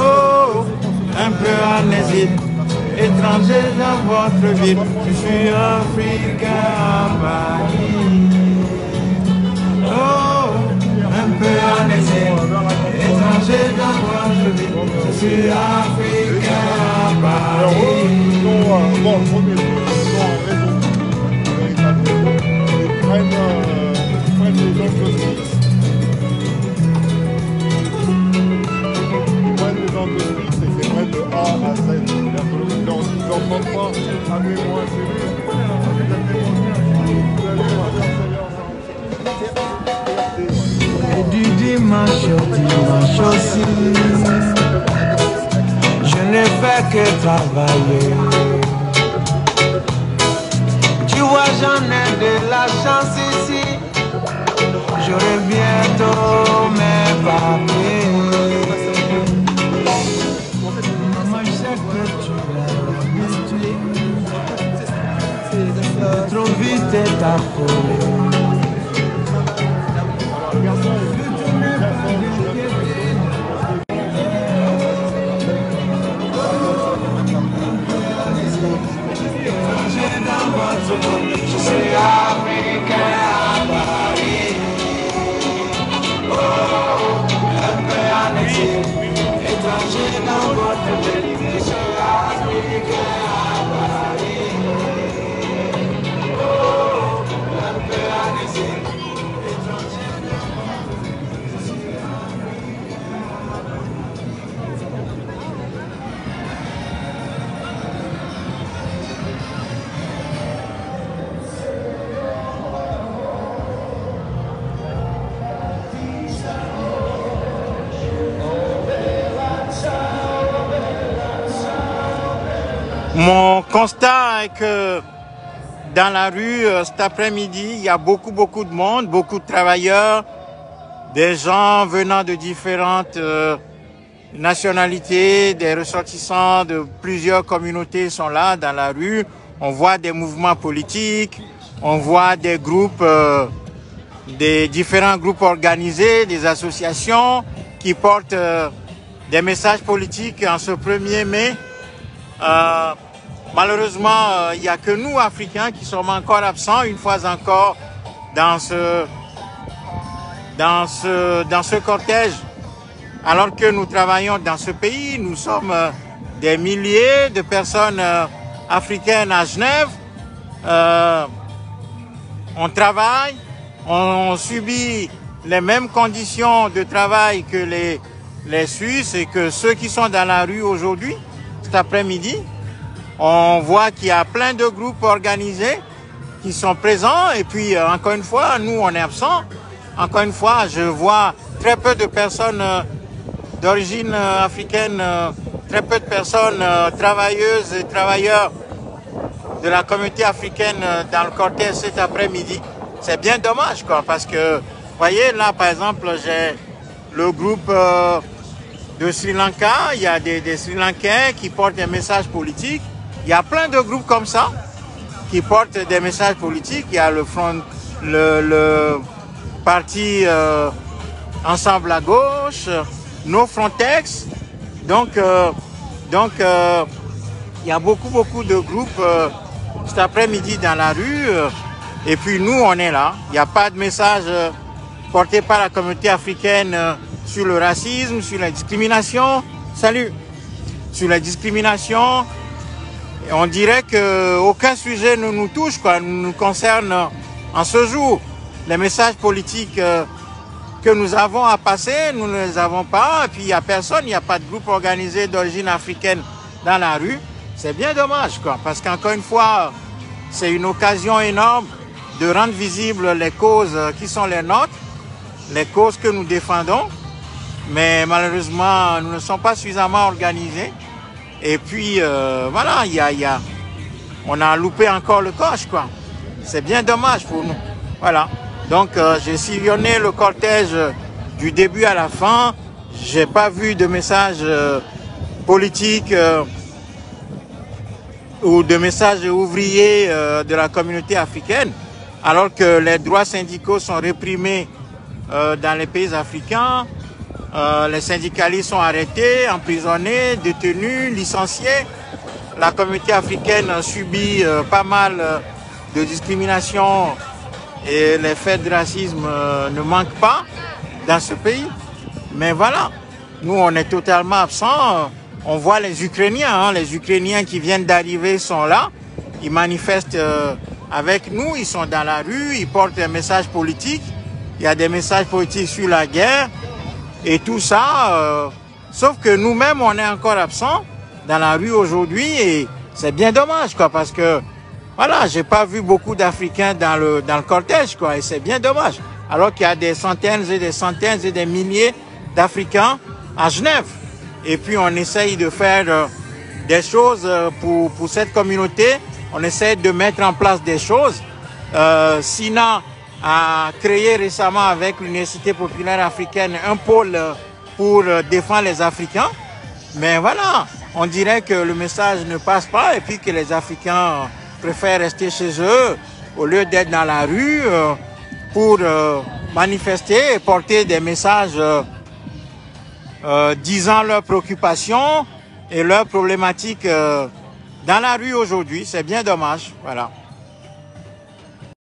Oh, un peu amnésique, étranger dans votre ville, je suis africain à Paris. Oh, un peu amnésique, étranger dans votre ville, je suis africain à Paris. Bon, premier, ils prennent les entreprises. Et c'est vrai de A à Z. Ils leur demandent pas amenez-moi un CV. Et du dimanche au dimanche aussi, je ne fais que travailler. Tu vois, j'en ai de la chance ici. J'aurai bientôt mes papiers. Trop vite est affolé. Je suis africain à Paris. Oh, un peu amnésique, étranger dans votre pays. Je suis africain à Paris. Mon constat est que dans la rue, cet après-midi, il y a beaucoup de monde, beaucoup de travailleurs, des gens venant de différentes nationalités, des ressortissants de plusieurs communautés sont là dans la rue. On voit des mouvements politiques, on voit des groupes, des différents groupes organisés, des associations qui portent des messages politiques en ce 1er mai. Malheureusement, il n'y a que nous, Africains, qui sommes encore absents, une fois encore, dans ce cortège. Alors que nous travaillons dans ce pays, nous sommes des milliers de personnes africaines à Genève. On travaille, on subit les mêmes conditions de travail que les Suisses et que ceux qui sont dans la rue aujourd'hui, cet après-midi. On voit qu'il y a plein de groupes organisés qui sont présents et puis encore une fois, nous on est absents. Encore une fois, je vois très peu de personnes d'origine africaine, très peu de personnes travailleuses et travailleurs de la communauté africaine dans le cortège cet après-midi. C'est bien dommage quoi, parce que, vous voyez là par exemple, j'ai le groupe de Sri Lanka, il y a des Sri Lankais qui portent des messages politiques. Il y a plein de groupes comme ça qui portent des messages politiques. Il y a le parti Ensemble à gauche, No Frontex. Donc, il y a beaucoup de groupes cet après-midi dans la rue. Et puis nous, on est là. Il n'y a pas de message porté par la communauté africaine sur le racisme, sur la discrimination. Salut! Sur la discrimination. On dirait qu'aucun sujet ne nous touche, quoi, nous concerne en ce jour. Les messages politiques que nous avons à passer, nous ne les avons pas. Et puis il n'y a personne, il n'y a pas de groupe organisé d'origine africaine dans la rue. C'est bien dommage, quoi, parce qu'encore une fois, c'est une occasion énorme de rendre visibles les causes qui sont les nôtres. les causes que nous défendons, mais malheureusement, nous ne sommes pas suffisamment organisés. Et puis, voilà, on a loupé encore le coche, quoi. C'est bien dommage pour nous. Voilà. Donc, j'ai sillonné le cortège du début à la fin. J'ai pas vu de message politique ou de message ouvrier de la communauté africaine, alors que les droits syndicaux sont réprimés dans les pays africains. Les syndicalistes sont arrêtés, emprisonnés, détenus, licenciés. La communauté africaine subit pas mal de discrimination et les faits de racisme ne manquent pas dans ce pays. Mais voilà, nous on est totalement absents. On voit les Ukrainiens, les Ukrainiens qui viennent d'arriver sont là. Ils manifestent avec nous, ils sont dans la rue, ils portent un message politique. Il y a des messages politiques sur la guerre et tout ça. Sauf que nous-mêmes, on est encore absents dans la rue aujourd'hui et c'est bien dommage, quoi, parce que voilà, j'ai pas vu beaucoup d'Africains dans le cortège, quoi, et c'est bien dommage. Alors qu'il y a des centaines et des milliers d'Africains à Genève. Et puis on essaye de faire des choses pour cette communauté. On essaie de mettre en place des choses. Sina a créé récemment avec l'Université populaire africaine un pôle pour défendre les Africains. Mais voilà, on dirait que le message ne passe pas et puis que les Africains préfèrent rester chez eux au lieu d'être dans la rue pour manifester et porter des messages disant leurs préoccupations et leurs problématiques dans la rue aujourd'hui. C'est bien dommage. Voilà.